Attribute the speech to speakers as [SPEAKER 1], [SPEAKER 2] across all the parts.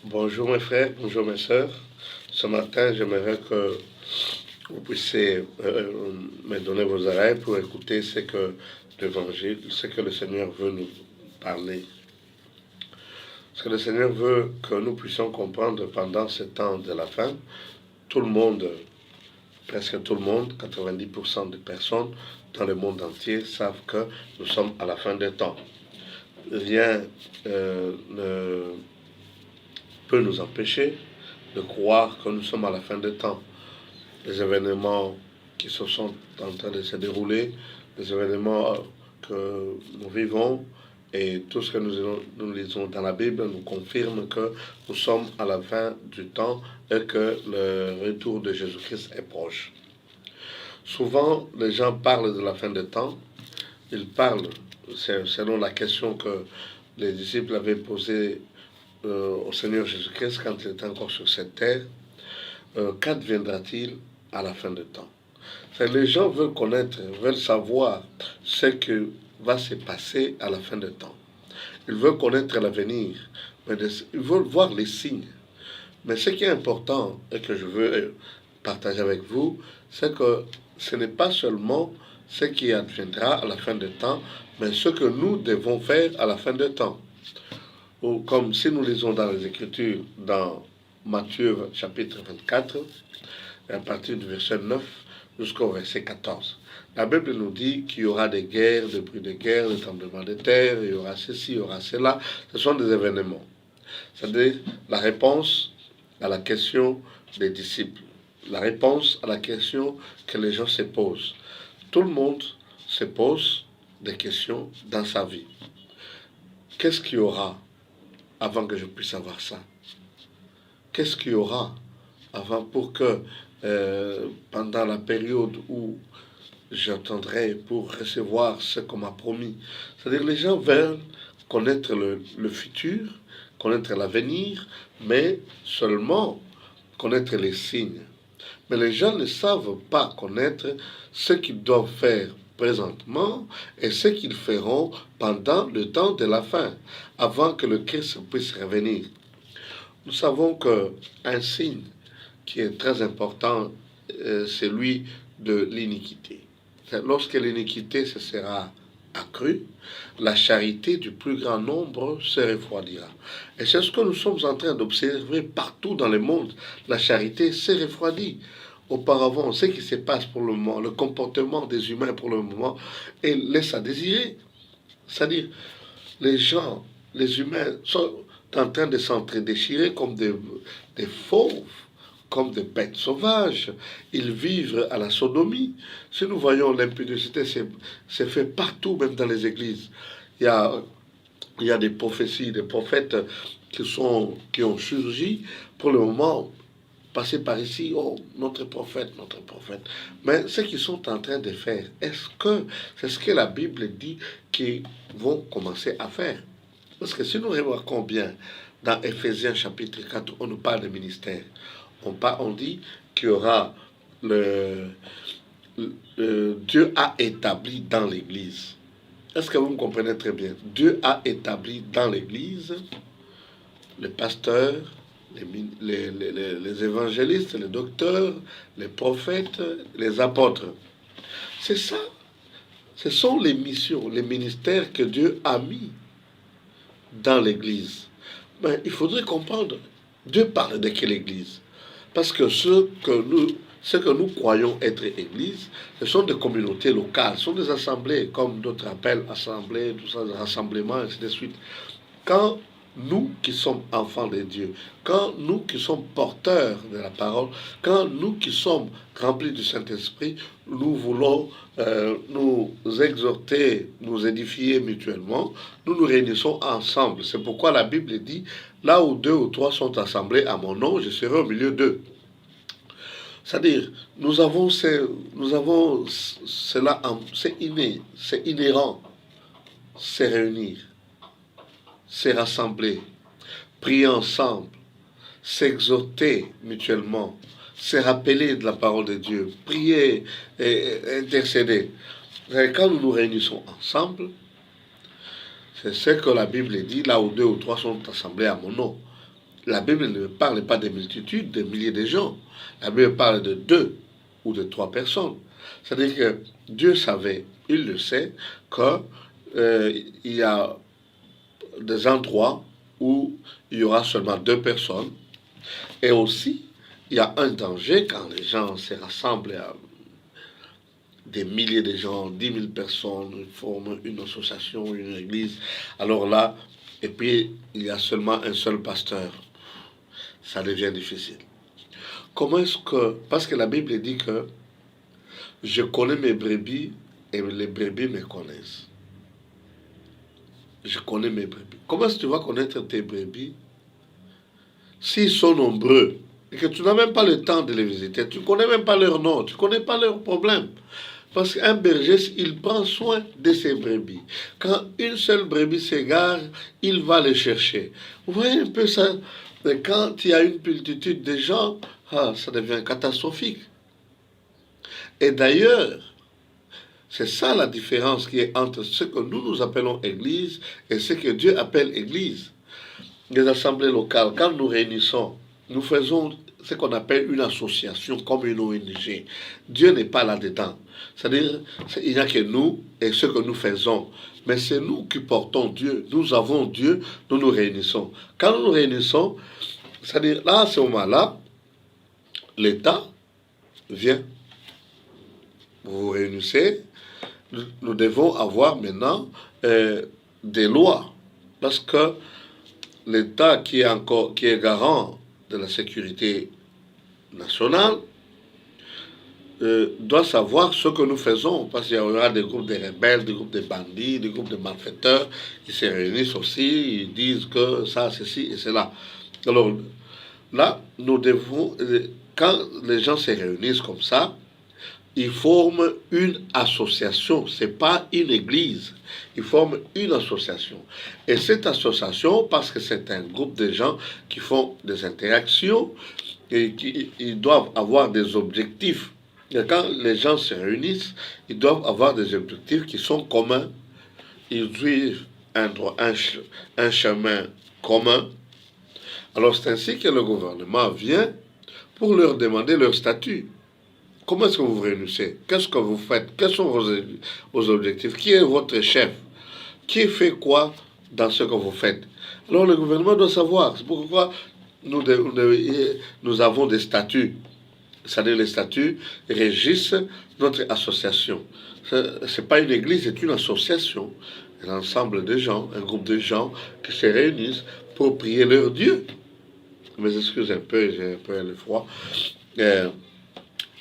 [SPEAKER 1] Bonjour mes frères, bonjour mes sœurs. Ce matin, j'aimerais que vous puissiez me donner vos oreilles pour écouter ce que l'Évangile, ce que le Seigneur veut nous parler. Ce que le Seigneur veut que nous puissions comprendre pendant ce temps de la fin. Tout le monde, presque tout le monde, 90% des personnes dans le monde entier savent que nous sommes à la fin des temps. Rien ne peut nous empêcher de croire que nous sommes à la fin des temps. Les événements qui se sont en train de se dérouler, les événements que nous vivons et tout ce que nous lisons dans la Bible nous confirme que nous sommes à la fin du temps et que le retour de Jésus-Christ est proche. Souvent, les gens parlent de la fin des temps. Ils parlent, selon la question que les disciples avaient posée au Seigneur Jésus-Christ quand il était encore sur cette terre, qu'adviendra-t-il à la fin du temps? Les gens veulent connaître, veulent savoir ce qui va se passer à la fin du temps. Ils veulent connaître l'avenir, mais ils veulent voir les signes. Mais ce qui est important et que je veux partager avec vous, c'est que ce n'est pas seulement ce qui adviendra à la fin du temps, mais ce que nous devons faire à la fin du temps. Ou comme si nous lisons dans les Écritures, dans Matthieu chapitre 24, à partir du verset 9 jusqu'au verset 14. La Bible nous dit qu'il y aura des guerres, des bruits de guerre, des tremblements de terre, il y aura ceci, il y aura cela. Ce sont des événements. C'est-à-dire la réponse à la question des disciples, la réponse à la question que les gens se posent. Tout le monde se pose des questions dans sa vie. Qu'est-ce qu'il y aura avant que je puisse avoir ça? Qu'est-ce qu'il y aura avant pour que pendant la période où j'attendrai pour recevoir ce qu'on m'a promis? C'est-à-dire les gens veulent connaître le futur, connaître l'avenir, mais seulement connaître les signes. Mais les gens ne savent pas connaître ce qu'ils doivent faire présentement et ce qu'ils feront pendant le temps de la fin, avant que le Christ puisse revenir. Nous savons qu'un signe qui est très important, c'est celui de l'iniquité. Lorsque l'iniquité se sera accrue, la charité du plus grand nombre se refroidira. Et c'est ce que nous sommes en train d'observer partout dans le monde. La charité s'est refroidie. Auparavant, ce qui se passe pour le moment, le comportement des humains pour le moment, laisse à désirer. C'est-à-dire, les gens, les humains sont en train de s'entre-déchirer comme des fauves, comme des bêtes sauvages. Ils vivent à la sodomie. Si nous voyons l'impudicité, c'est fait partout, même dans les églises. Il y a des prophéties, des prophètes qui ont surgi. Pour le moment, passer par ici, oh, notre prophète, notre prophète. Mais ce qu'ils sont en train de faire, est-ce que c'est ce que la Bible dit qu'ils vont commencer à faire? Parce que si nous remarquons bien, dans Éphésiens chapitre 4, on nous parle de ministère. On dit qu'il y aura Dieu a établi dans l'Église. Est-ce que vous me comprenez très bien? Dieu a établi dans l'Église les pasteurs, les évangélistes, les docteurs, les prophètes, les apôtres. C'est ça. Ce sont les missions, les ministères que Dieu a mis dans l'Église. Mais il faudrait comprendre, Dieu parle de quelle Église? Parce que ce que nous croyons être Église, ce sont des communautés locales, ce sont des assemblées, comme d'autres appellent assemblées, tout ça, des rassemblements, ainsi de suite. Quand nous qui sommes enfants de Dieu, quand nous qui sommes porteurs de la parole, quand nous qui sommes remplis du Saint-Esprit, nous voulons nous exhorter, nous édifier mutuellement, nous nous réunissons ensemble. C'est pourquoi la Bible dit, là où 2 ou 3 sont assemblés à mon nom, je serai au milieu d'eux. C'est-à-dire, nous avons cela, c'est inné, c'est inhérent, c'est réunir, c'est rassembler, prier ensemble, s'exhorter mutuellement, se rappeler de la parole de Dieu, prier et intercéder. Et quand nous nous réunissons ensemble, c'est ce que la Bible dit, là où 2 ou 3 sont assemblés à mon nom. La Bible ne parle pas des multitudes, des milliers de gens. La Bible parle de 2 ou de 3 personnes. C'est-à-dire que Dieu savait, il le sait, qu'il y a des endroits où il y aura seulement 2 personnes. Et aussi, il y a un danger quand les gens se rassemblent à des milliers de gens, 10 000 personnes, forment une association, une église. Alors là, et puis il y a seulement un seul pasteur. Ça devient difficile. Comment est-ce que... Parce que la Bible dit que je connais mes brebis et les brebis me connaissent. Je connais mes brebis. Comment est-ce que tu vas connaître tes brebis s'ils sont nombreux et que tu n'as même pas le temps de les visiter, tu ne connais même pas leur nom, tu ne connais pas leurs problèmes. Parce qu'un berger, il prend soin de ses brebis. Quand une seule brebis s'égare, il va les chercher. Vous voyez un peu ça? Mais quand il y a une multitude de gens, ça devient catastrophique. Et d'ailleurs, c'est ça la différence qui est entre ce que nous appelons Église et ce que Dieu appelle Église. Les assemblées locales, quand nous réunissons, nous faisons ce qu'on appelle une association comme une ONG. Dieu n'est pas là-dedans. C'est-à-dire, il n'y a que nous et ce que nous faisons. Mais c'est nous qui portons Dieu. Nous avons Dieu, nous nous réunissons. Quand nous nous réunissons, c'est-à-dire, là, à ce moment-là, l'État vient. Vous vous réunissez. Nous devons avoir maintenant des lois. Parce que l'État qui est garant de la sécurité nationale doit savoir ce que nous faisons, parce qu'il y aura des groupes de rebelles, des groupes de bandits, des groupes de malfaiteurs qui se réunissent aussi, ils disent que ça, ceci et cela. Alors là, nous devons, quand les gens se réunissent comme ça, ils forment une association, c'est pas une église, ils forment une association. Et cette association, parce que c'est un groupe de gens qui font des interactions et qui ils doivent avoir des objectifs. Et quand les gens se réunissent, ils doivent avoir des objectifs qui sont communs. Ils suivent un chemin commun. Alors c'est ainsi que le gouvernement vient pour leur demander leur statut. Comment est-ce que vous vous réunissez? Qu'est-ce que vous faites? Quels sont vos objectifs? Qui est votre chef? Qui fait quoi dans ce que vous faites? Alors le gouvernement doit savoir. C'est pourquoi nous avons des statuts. C'est-à-dire les statuts régissent notre association. Ce n'est pas une église, c'est une association. Un ensemble de gens, un groupe de gens qui se réunissent pour prier leur Dieu. Mais excusez un peu, j'ai un peu le froid.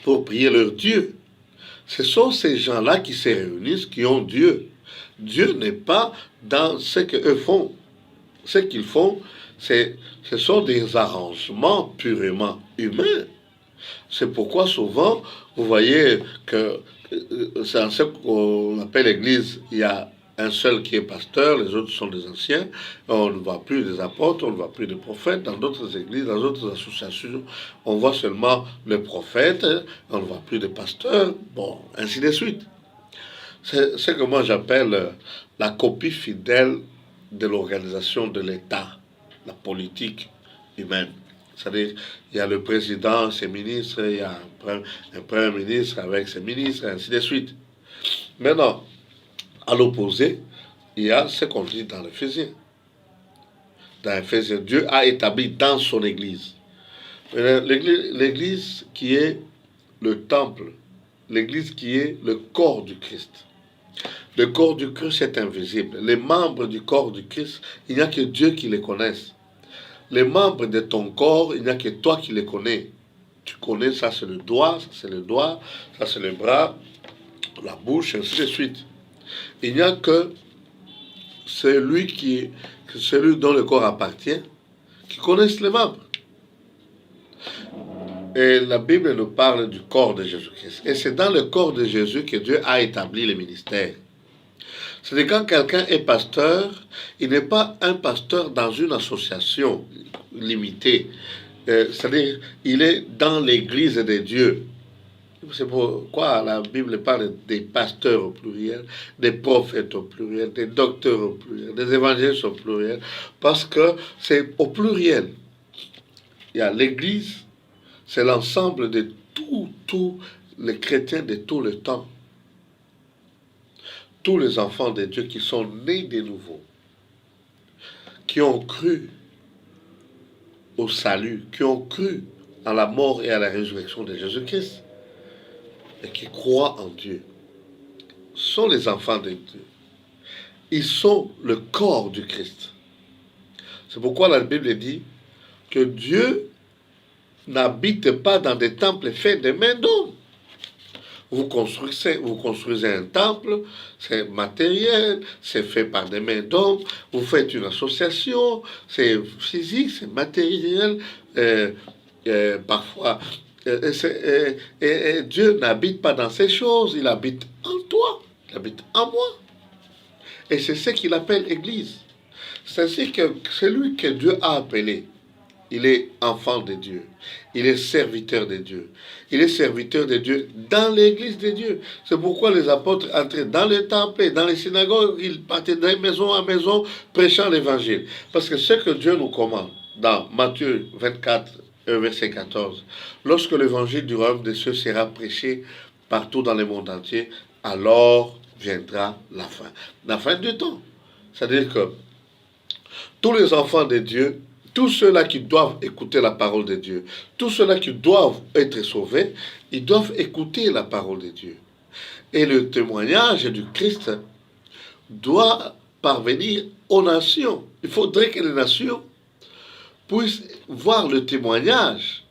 [SPEAKER 1] Pour prier leur Dieu. Ce sont ces gens-là qui se réunissent, qui ont Dieu. Dieu n'est pas dans ce qu'eux font. Ce qu'ils font, ce sont des arrangements purement humains. C'est pourquoi souvent, vous voyez que c'est en ce qu'on appelle l'Église, il y a un seul qui est pasteur, les autres sont des anciens, on ne voit plus des apôtres, on ne voit plus de prophètes. Dans d'autres églises, dans d'autres associations, on voit seulement les prophètes, on ne voit plus de pasteurs, bon, ainsi de suite. C'est ce que moi j'appelle la copie fidèle de l'organisation de l'État, la politique humaine. C'est-à-dire, il y a le président, ses ministres, il y a un premier ministre avec ses ministres, ainsi de suite. Maintenant, à l'opposé, il y a ce qu'on dit dans l'Éphésiens. Dans l'Éphésiens, Dieu a établi dans son Église. L'Église qui est le temple, l'Église qui est le corps du Christ. Le corps du Christ est invisible. Les membres du corps du Christ, il n'y a que Dieu qui les connaisse. Les membres de ton corps, il n'y a que toi qui les connais. Tu connais, ça c'est le doigt, ça c'est le doigt, ça c'est le bras, la bouche, ainsi de suite. Il n'y a que celui dont le corps appartient, qui connaisse les membres. Et la Bible nous parle du corps de Jésus-Christ. Et c'est dans le corps de Jésus que Dieu a établi le ministère. C'est-à-dire quand quelqu'un est pasteur, il n'est pas un pasteur dans une association limitée. C'est-à-dire il est dans l'église de Dieu. C'est pourquoi la Bible parle des pasteurs au pluriel, des prophètes au pluriel, des docteurs au pluriel, des évangélistes au pluriel, parce que c'est au pluriel. Il y a l'Église, c'est l'ensemble de tous les chrétiens de tout le temps. Tous les enfants de Dieu qui sont nés de nouveau, qui ont cru au salut, qui ont cru à la mort et à la résurrection de Jésus-Christ, et qui croient en Dieu, sont les enfants de Dieu. Ils sont le corps du Christ. C'est pourquoi la Bible dit que Dieu n'habite pas dans des temples faits de mains d'hommes. Vous construisez un temple, c'est matériel, c'est fait par des mains d'hommes. Vous faites une association, c'est physique, c'est matériel. Parfois, Dieu n'habite pas dans ces choses, il habite en toi, il habite en moi. Et c'est ce qu'il appelle Église. C'est ainsi que celui que Dieu a appelé, il est enfant de Dieu. Il est serviteur de Dieu. Il est serviteur de Dieu dans l'église de Dieu. C'est pourquoi les apôtres entraient dans les temples et dans les synagogues. Ils partaient de maison en maison prêchant l'évangile. Parce que ce que Dieu nous commande dans Matthieu 24, verset 14, lorsque l'évangile du royaume des cieux sera prêché partout dans le monde entier, alors viendra la fin du temps. C'est-à-dire que tous les enfants de Dieu, tous ceux-là qui doivent écouter la parole de Dieu, tous ceux-là qui doivent être sauvés, ils doivent écouter la parole de Dieu. Et le témoignage du Christ doit parvenir aux nations. Il faudrait que les nations puissent voir le témoignage.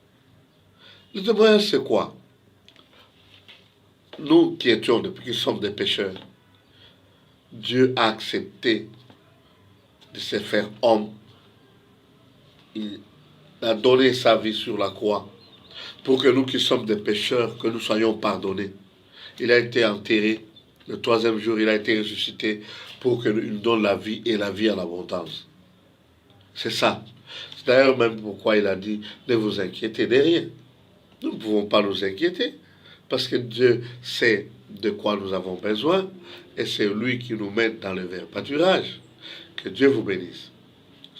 [SPEAKER 1] Le témoignage, c'est quoi? Nous qui étions, depuis qui sommes des pécheurs, Dieu a accepté de se faire homme. Il a donné sa vie sur la croix pour que nous qui sommes des pécheurs, que nous soyons pardonnés. Il a été enterré. Le 3e jour, il a été ressuscité pour qu'il nous donne la vie et la vie à l'abondance. C'est ça. C'est d'ailleurs même pourquoi il a dit, ne vous inquiétez de rien. Nous ne pouvons pas nous inquiéter parce que Dieu sait de quoi nous avons besoin et c'est lui qui nous met dans le vert pâturage. Que Dieu vous bénisse.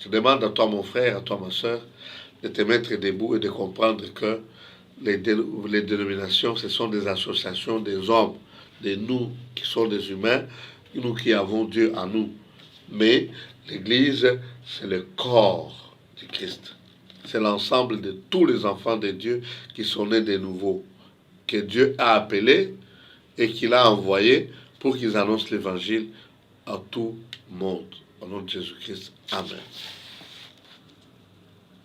[SPEAKER 1] Je demande à toi, mon frère, à toi, ma soeur, de te mettre debout et de comprendre que les dénominations, ce sont des associations des hommes, de nous qui sommes des humains, nous qui avons Dieu en nous. Mais l'Église, c'est le corps du Christ. C'est l'ensemble de tous les enfants de Dieu qui sont nés de nouveau, que Dieu a appelés et qu'il a envoyés pour qu'ils annoncent l'Évangile à tout le monde. Au nom de Jésus-Christ. Amen.